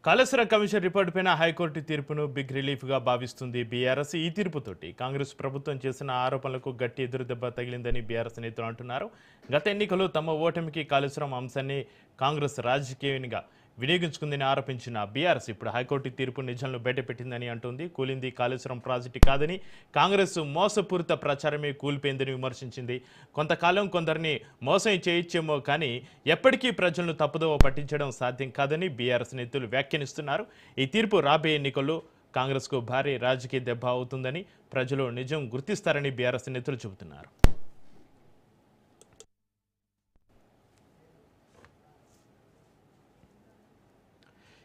Kaleshwaram commission report పైన high court తీర్పును big relief గా భావిస్తుంది బీఆర్ఎస్. ఈ తీర్పుతోటి కాంగ్రెస్ ప్రభుత్వం చేసిన ఆరోపణలకు గట్టి ఎదురుదెబ్బ తగిలిందని బీఆర్ఎస్ నేతలు అంటున్నారు. గత ఎన్నికల్లో తమ ఓటమికి కాళేశ్వరం అంశాన్ని కాంగ్రెస్ రాజకీయంగా వినియోగించుకుందని ఆరోపించిన బీఆర్ఎస్ ఇప్పుడు హైకోర్టు తీర్పు నిజాలను బయటపెట్టిందని అంటుంది. కూలింది కాళేశ్వరం ప్రాజెక్టు కాదని, కాంగ్రెస్ మోసపూరిత ప్రచారమే కూలిపోయిందని విమర్శించింది. కొంతకాలం కొందరిని మోసం చేయొచ్చేమో కానీ ఎప్పటికీ ప్రజలను తప్పుదోవ పట్టించడం సాధ్యం కాదని బీఆర్ఎస్ నేతలు వ్యాఖ్యానిస్తున్నారు. ఈ తీర్పు రాబోయే ఎన్నికల్లో కాంగ్రెస్కు భారీ రాజకీయ దెబ్బ అవుతుందని, ప్రజలు నిజం గుర్తిస్తారని బీఆర్ఎస్ నేతలు చెబుతున్నారు.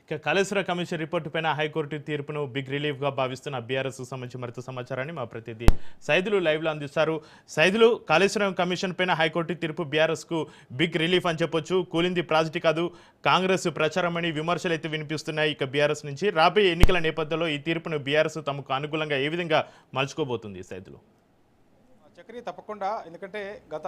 ఇక కాళేశ్వరం కమిషన్ రిపోర్టు పైన హైకోర్టు తీర్పును బిగ్ రిలీఫ్ గా భావిస్తున్న బీఆర్ఎస్ సంబంధించి మరింత సమాచారాన్ని మా ప్రతినిధి సైదులు లైవ్ లో అందిస్తారు. సైదులు, కాళేశ్వరం కమిషన్ పైన హైకోర్టు తీర్పు బీఆర్ఎస్ కు బిగ్ రిలీఫ్ అని చెప్పొచ్చు. కూలింది ప్రాజెక్టు కాదు, కాంగ్రెస్ ప్రచారం అని విమర్శలు అయితే వినిపిస్తున్నాయి. ఇక బీఆర్ఎస్ నుంచి రాబోయే ఎన్నికల నేపథ్యంలో ఈ తీర్పును బీఆర్ఎస్ తమకు అనుకూలంగా ఏ విధంగా మలుచుకోబోతుంది? సైదులు చక్రి తప్పకుండా, ఎందుకంటే గత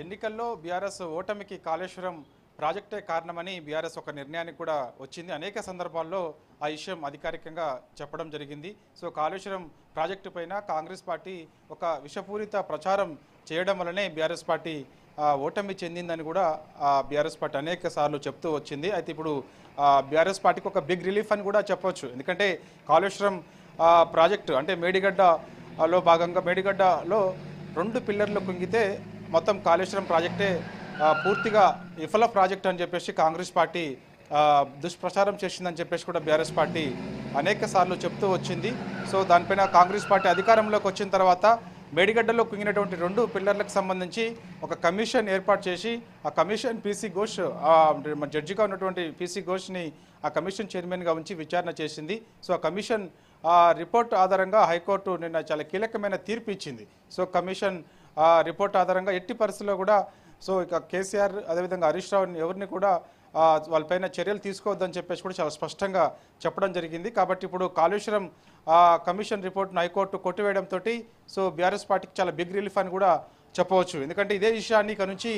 ఎన్నికల్లో బీఆర్ఎస్ ఓటమికి కాళేశ్వరం ప్రాజెక్టే కారణమని బీఆర్ఎస్ ఒక నిర్ణయానికి కూడా వచ్చింది. అనేక సందర్భాల్లో ఆ విషయం అధికారికంగా చెప్పడం జరిగింది. సో కాళేశ్వరం ప్రాజెక్టు పైన కాంగ్రెస్ పార్టీ ఒక విషపూరిత ప్రచారం చేయడం వల్లనే బీఆర్ఎస్ పార్టీ ఓటమి చెందిందని కూడా బీఆర్ఎస్ పార్టీ అనేక సార్లు చెప్తూ వచ్చింది. అయితే ఇప్పుడు బీఆర్ఎస్ పార్టీకి ఒక బిగ్ రిలీఫ్ అని కూడా చెప్పవచ్చు. ఎందుకంటే కాళేశ్వరం ప్రాజెక్టు అంటే మేడిగడ్డలో భాగంగా మేడిగడ్డలో 2 పిల్లర్లు కుంగితే మొత్తం కాళేశ్వరం ప్రాజెక్టే పూర్తిగా విఫల ప్రాజెక్ట్ అని చెప్పేసి కాంగ్రెస్ పార్టీ దుష్ప్రచారం చేసిందని చెప్పేసి కూడా బీఆర్ఎస్ పార్టీ అనేక సార్లు చెప్తూ వచ్చింది. సో దానిపైన కాంగ్రెస్ పార్టీ అధికారంలోకి వచ్చిన తర్వాత మేడిగడ్డలో కుంగినటువంటి 2 పిల్లర్లకు సంబంధించి ఒక కమిషన్ ఏర్పాటు చేసి ఆ కమిషన్ పీసీ ఘోష్ జడ్జిగా ఉన్నటువంటి పీసీ ఘోష్ని ఆ కమిషన్ చైర్మన్గా ఉంచి విచారణ చేసింది. సో ఆ కమిషన్ రిపోర్ట్ ఆధారంగా హైకోర్టు నిన్న చాలా కీలకమైన తీర్పు ఇచ్చింది. సో కమిషన్ రిపోర్ట్ ఆధారంగా ఎట్టి పరిస్థితుల్లో కూడా సో ఇక కేసీఆర్ అదేవిధంగా హరీష్ రావు ఎవరిని కూడా వాళ్ళపైన చర్యలు తీసుకోవద్దని చెప్పేసి కూడా చాలా స్పష్టంగా చెప్పడం జరిగింది. కాబట్టి ఇప్పుడు కాళేశ్వరం కమిషన్ రిపోర్ట్ను హైకోర్టు కొట్టివేయడంతో సో బీఆర్ఎస్ పార్టీకి చాలా బిగ్ రిలీఫ్ అని కూడా చెప్పవచ్చు. ఎందుకంటే ఇదే విషయాన్ని ఇక నుంచి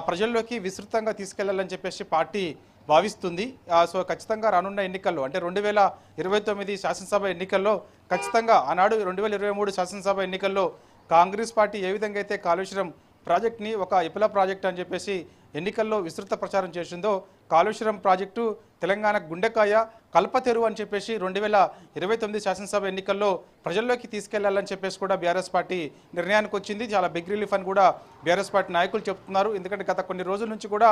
ప్రజల్లోకి విస్తృతంగా తీసుకెళ్లాలని చెప్పేసి పార్టీ భావిస్తుంది. సో ఖచ్చితంగా రానున్న ఎన్నికల్లో అంటే 2029 శాసనసభ ఎన్నికల్లో ఖచ్చితంగా ఆనాడు 2023 శాసనసభ ఎన్నికల్లో కాంగ్రెస్ పార్టీ ఏ విధంగా అయితే కాళేశ్వరం ప్రాజెక్ట్ని ఒక విఫల ప్రాజెక్ట్ అని చెప్పేసి ఎన్నికల్లో విస్తృత ప్రచారం చేసిందో కాళేశ్వరం ప్రాజెక్టు తెలంగాణ గుండెకాయ కల్పతెరువు అని చెప్పేసి 2029 శాసనసభ ఎన్నికల్లో ప్రజల్లోకి తీసుకెళ్లాలని చెప్పేసి కూడా బీఆర్ఎస్ పార్టీ నిర్ణయానికి వచ్చింది. చాలా బిగ్ రిలీఫ్ అని కూడా బీఆర్ఎస్ పార్టీ నాయకులు చెప్తున్నారు. ఎందుకంటే గత కొన్ని రోజుల నుంచి కూడా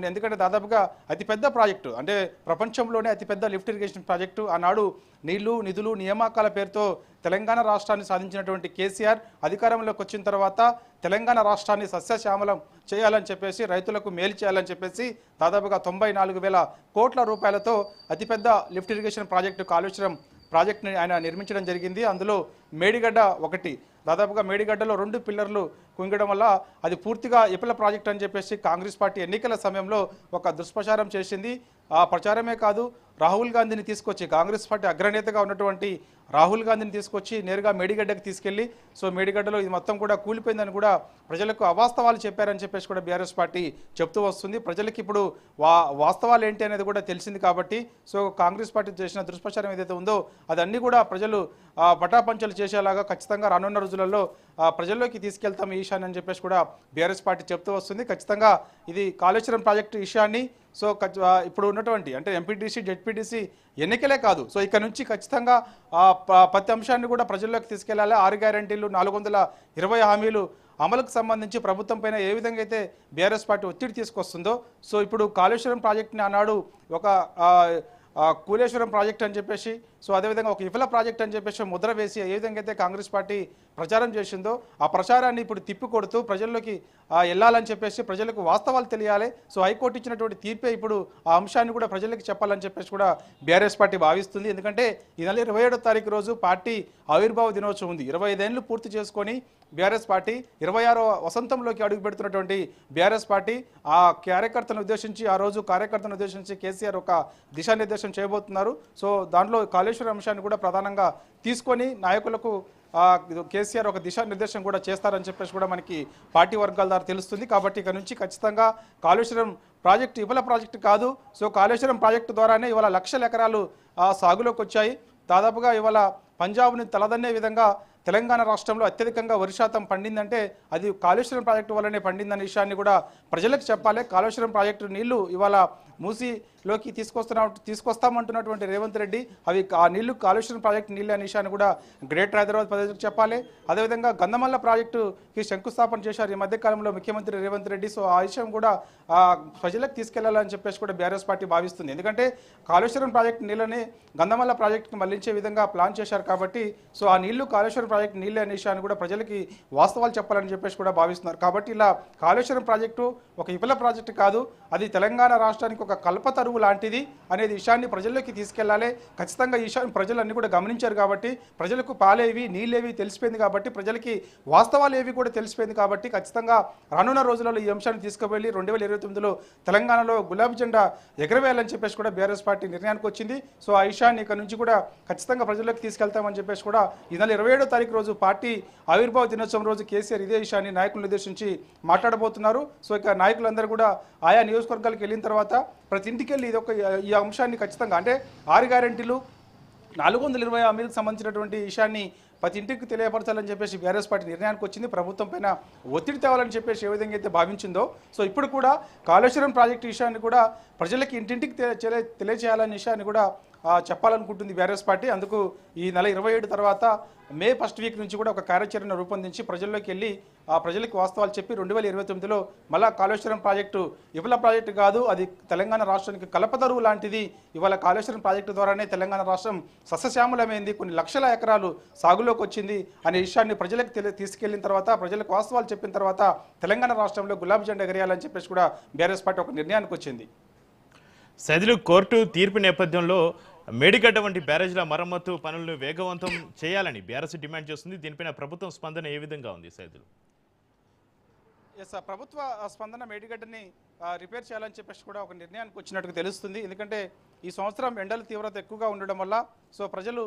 ఎందుకంటే దాదాపుగా అతిపెద్ద ప్రాజెక్టు అంటే ప్రపంచంలోనే అతిపెద్ద లిఫ్ట్ ఇరిగేషన్ ప్రాజెక్టు ఆనాడు నీళ్లు నిధులు నియామకాల పేరుతో తెలంగాణ రాష్ట్రాన్ని సాధించినటువంటి కేసీఆర్ అధికారంలోకి వచ్చిన తర్వాత తెలంగాణ రాష్ట్రాన్ని సస్యశ్యామలం చేయాలని చెప్పేసి రైతులకు మేలు చేయాలని చెప్పేసి దాదాపుగా 94,000 కోట్ల రూపాయలతో అతిపెద్ద లిఫ్ట్ ఇరిగేషన్ ప్రాజెక్టు కాళేశ్వరం ప్రాజెక్టుని ఆయన నిర్మించడం జరిగింది. అందులో మేడిగడ్డ ఒకటి, దాదాపుగా మేడిగడ్డలో 2 పిల్లర్లు కుంగడం వల్ల అది పూర్తిగా విఫల ప్రాజెక్ట్ అని చెప్పేసి కాంగ్రెస్ పార్టీ ఎన్నికల సమయంలో ఒక దుష్ప్రచారం చేసింది. ఆ ప్రచారమే కాదు, రాహుల్ గాంధీని తీసుకొచ్చి కాంగ్రెస్ పార్టీ అగ్రనేతగా ఉన్నటువంటి రాహుల్ గాంధీని తీసుకొచ్చి నేరుగా మేడిగడ్డకి తీసుకెళ్లి సో మేడిగడ్డలో ఇది మొత్తం కూడా కూలిపోయిందని కూడా ప్రజలకు అవాస్తవాలు చెప్పారని చెప్పేసి కూడా బీఆర్ఎస్ పార్టీ చెప్తూ వస్తుంది. ప్రజలకి ఇప్పుడు వాస్తవాలు ఏంటి అనేది కూడా తెలిసింది. కాబట్టి సో కాంగ్రెస్ పార్టీ చేసిన దుష్ప్రచారం ఏదైతే ఉందో అదన్నీ కూడా ప్రజలు పటాపంచలు చేసేలాగా ఖచ్చితంగా రానున్న రోజులలో ప్రజల్లోకి తీసుకెళ్తాం ఈ విషయాన్ని అని చెప్పేసి కూడా బీఆర్ఎస్ పార్టీ చెప్తూ వస్తుంది. ఖచ్చితంగా ఇది కాళేశ్వరం ప్రాజెక్టు విషయాన్ని సో ఇప్పుడు ఉన్నటువంటి అంటే ఎంపీటీసీ జెడ్పీటీసీ ఎన్నికలే కాదు, సో ఇక్కడ నుంచి ఖచ్చితంగా ప్రతి అంశాన్ని కూడా ప్రజల్లోకి తీసుకెళ్లాలి. 6 గ్యారెంటీలు 420 హామీలు అమలుకు సంబంధించి ప్రభుత్వం పైన ఏ విధంగా అయితే బీఆర్ఎస్ పార్టీ ఒత్తిడి తీసుకొస్తుందో సో ఇప్పుడు కాళేశ్వరం ప్రాజెక్టుని ఆనాడు ఒక కూలేశ్వరం ప్రాజెక్ట్ అని చెప్పేసి సో అదేవిధంగా ఒక విఫల ప్రాజెక్ట్ అని చెప్పేసి ముద్ర వేసి ఏ విధంగా అయితే కాంగ్రెస్ పార్టీ ప్రచారం చేసిందో ఆ ప్రచారాన్ని ఇప్పుడు తిప్పికొడుతూ ప్రజల్లోకి వెళ్ళాలని చెప్పేసి ప్రజలకు వాస్తవాలు తెలియాలి. సో హైకోర్టు ఇచ్చినటువంటి తీర్పే ఇప్పుడు ఆ అంశాన్ని కూడా ప్రజలకు చెప్పాలని చెప్పేసి కూడా బీఆర్ఎస్ పార్టీ భావిస్తుంది. ఎందుకంటే ఈ నెల 27వ తారీఖు రోజు పార్టీ ఆవిర్భావ దినోత్సవం ఉంది. 25 ఏళ్ళు పూర్తి చేసుకొని బీఆర్ఎస్ పార్టీ 26వ వసంతంలోకి అడుగు పెడుతున్నటువంటి బీఆర్ఎస్ పార్టీ ఆ కార్యకర్తలను ఉద్దేశించి ఆ రోజు కార్యకర్తలను ఉద్దేశించి కేసీఆర్ ఒక దిశానిర్దేశం చేయబోతున్నారు. సో దాంట్లో కాళేశ్వరం అంశాన్ని కూడా ప్రధానంగా తీసుకొని నాయకులకు కేసీఆర్ ఒక దిశానిర్దేశం కూడా చేస్తారని చెప్పేసి కూడా మనకి పార్టీ వర్గాల ద్వారా తెలుస్తుంది. కాబట్టి ఇక నుంచి ఖచ్చితంగా కాళేశ్వరం ప్రాజెక్టు విఫల ప్రాజెక్టు కాదు. సో కాళేశ్వరం ప్రాజెక్టు ద్వారానే ఇవాళ లక్షల ఎకరాలు సాగులోకి వచ్చాయి. దాదాపుగా ఇవాళ పంజాబ్ని తలదన్నే విధంగా తెలంగాణ రాష్ట్రంలో అత్యధికంగా వరి శాతం పండిందంటే అది కాళేశ్వరం ప్రాజెక్టు వల్లనే పండిందనే విషయాన్ని కూడా ప్రజలకు చెప్పాలి. కాళేశ్వరం ప్రాజెక్టు నీళ్లు ఇవాళ మూసీలోకి తీసుకొస్తామంటున్నటువంటి రేవంత్ రెడ్డి అవి ఆ నీళ్లు కాళేశ్వరం ప్రాజెక్టు నీళ్ళు అనే విషయాన్ని కూడా గ్రేటర్ హైదరాబాద్ ప్రజలకు చెప్పాలి. అదేవిధంగా గంధమల్ల ప్రాజెక్టుకి శంకుస్థాపన చేశారు ఈ మధ్యకాలంలో ముఖ్యమంత్రి రేవంత్ రెడ్డి. సో ఆ విషయం కూడా ప్రజలకు తీసుకెళ్లాలని చెప్పేసి కూడా బీఆర్ఎస్ పార్టీ భావిస్తుంది. ఎందుకంటే కాళేశ్వరం ప్రాజెక్టు నీళ్ళని గంధమల్ల ప్రాజెక్టుకి మళ్లించే విధంగా ప్లాన్ చేశారు కాబట్టి సో ఆ నీళ్లు కాళేశ్వరం ప్రాజెక్టు నీళ్ళే అనే విషయాన్ని కూడా ప్రజలకి వాస్తవాలు చెప్పాలని చెప్పేసి కూడా భావిస్తున్నారు. కాబట్టి ఇలా కాళేశ్వరం ప్రాజెక్టు ఒక విఫల ప్రాజెక్టు కాదు, అది తెలంగాణ రాష్ట్రానికి ఒక కల్పతరువు లాంటిది అనేది విషయాన్ని ప్రజల్లోకి తీసుకెళ్లాలి. ఖచ్చితంగా ఈ విషయాన్ని ప్రజలన్నీ కూడా గమనించారు కాబట్టి ప్రజలకు పాలేవి నీళ్ళేవి తెలిసిపోయింది కాబట్టి ప్రజలకి వాస్తవాలు ఏవి కూడా తెలిసిపోయింది కాబట్టి ఖచ్చితంగా రానున్న రోజులలో ఈ అంశాన్ని తీసుకువెళ్ళి 2029లో తెలంగాణలో గులాబీ జెండా ఎగరవేయాలని చెప్పేసి కూడా బీఆర్ఎస్ పార్టీ నిర్ణయానికి వచ్చింది. సో ఆ విషయాన్ని ఇక్కడ నుంచి కూడా ఖచ్చితంగా ప్రజల్లోకి తీసుకెళ్తామని చెప్పేసి కూడా ఈ నెల 27వ తారీఖు రోజు పార్టీ ఆవిర్భావ దినోత్సవం రోజు కేసీఆర్ ఇదే విషయాన్ని నాయకులను ఉద్దేశించి మాట్లాడబోతున్నారు. సో ఇక నాయకులందరూ కూడా ఆయా నియోజకవర్గాలకు వెళ్ళిన తర్వాత ప్రతి ఇంటికి వెళ్ళి ఈ అంశాన్ని ఖచ్చితంగా అంటే 6 గ్యారెంటీలు 420 హామీలకు సంబంధించినటువంటి విషయాన్ని ప్రతి ఇంటికి తెలియపరచాలని చెప్పేసి బీఆర్ఎస్ పార్టీ నిర్ణయానికి వచ్చింది. ప్రభుత్వం పైన ఒత్తిడి తేవాలని చెప్పేసి ఏ విధంగా అయితే భావించిందో సో ఇప్పుడు కూడా కాళేశ్వరం ప్రాజెక్టు విషయాన్ని కూడా ప్రజలకి ఇంటింటికి తెలియజేయాలనే విషయాన్ని కూడా చెప్పాలనుకుంటుంది బీఆర్ఎస్ పార్టీ. అందుకు ఈ నెల 27 తర్వాత మే ఫస్ట్ వీక్ నుంచి కూడా ఒక కార్యాచరణ రూపొందించి ప్రజల్లోకి వెళ్ళి ప్రజలకు వాస్తవాలు చెప్పి 2029లో మళ్ళా కాళేశ్వరం ప్రాజెక్టు విఫల ప్రాజెక్టు కాదు, అది తెలంగాణ రాష్ట్రానికి కలపతరువు లాంటిది. ఇవాళ కాళేశ్వరం ప్రాజెక్టు ద్వారానే తెలంగాణ రాష్ట్రం సస్యశ్యామలమైంది, కొన్ని లక్షల ఎకరాలు సాగులోకి వచ్చింది అనే విషయాన్ని ప్రజలకు తీసుకెళ్లిన తర్వాత ప్రజలకు వాస్తవాలు చెప్పిన తర్వాత తెలంగాణ రాష్ట్రంలో గులాబీ జెండా ఎగరేయాలని చెప్పేసి కూడా బీఆర్ఎస్ పార్టీ ఒక నిర్ణయానికి వచ్చింది. సైదులు కోర్టు తీర్పు నేపథ్యంలో మేడిగడ్డ వంటి బ్యారేజ్ల మరమ్మతు పనులను వేగవంతం చేయాలని బీఆర్ఎస్ డిమాండ్ చేస్తుంది. దీనిపైన ప్రభుత్వం స్పందన ఏ విధంగా ఉంది సైదులు? ప్రభుత్వ స్పందన మేడిగడ్డని రిపేర్ చేయాలని చెప్పేసి కూడా ఒక నిర్ణయానికి వచ్చినట్టుగా తెలుస్తుంది. ఎందుకంటే ఈ సంవత్సరం ఎండల తీవ్రత ఎక్కువగా ఉండడం వల్ల సో ప్రజలు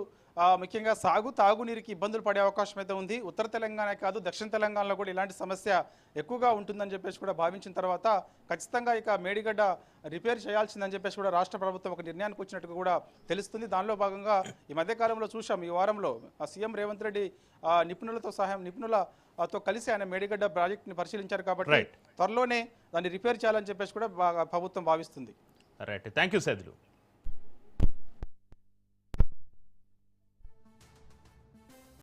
ముఖ్యంగా తాగునీరుకి ఇబ్బందులు పడే అవకాశం అయితే ఉంది. ఉత్తర తెలంగాణ కాదు దక్షిణ తెలంగాణలో కూడా ఇలాంటి సమస్య ఎక్కువగా ఉంటుందని చెప్పేసి కూడా భావించిన తర్వాత ఖచ్చితంగా ఇక మేడిగడ్డ రిపేర్ చేయాల్సిందని చెప్పేసి కూడా రాష్ట్ర ప్రభుత్వం ఒక నిర్ణయానికి వచ్చినట్టుగా కూడా తెలుస్తుంది. దానిలో భాగంగా ఈ మధ్యకాలంలో చూసాం, ఈ వారంలో సీఎం రేవంత్ రెడ్డి నిపుణులతో కలిసి ఆయన మేడిగడ్డ ప్రాజెక్టుని పరిశీలించారు. కాబట్టి త్వరలోనే దాన్ని రిపేర్ చేయాలని చెప్పేసి కూడా ప్రభుత్వం భావిస్తుంది. Right, thank you Saidulu.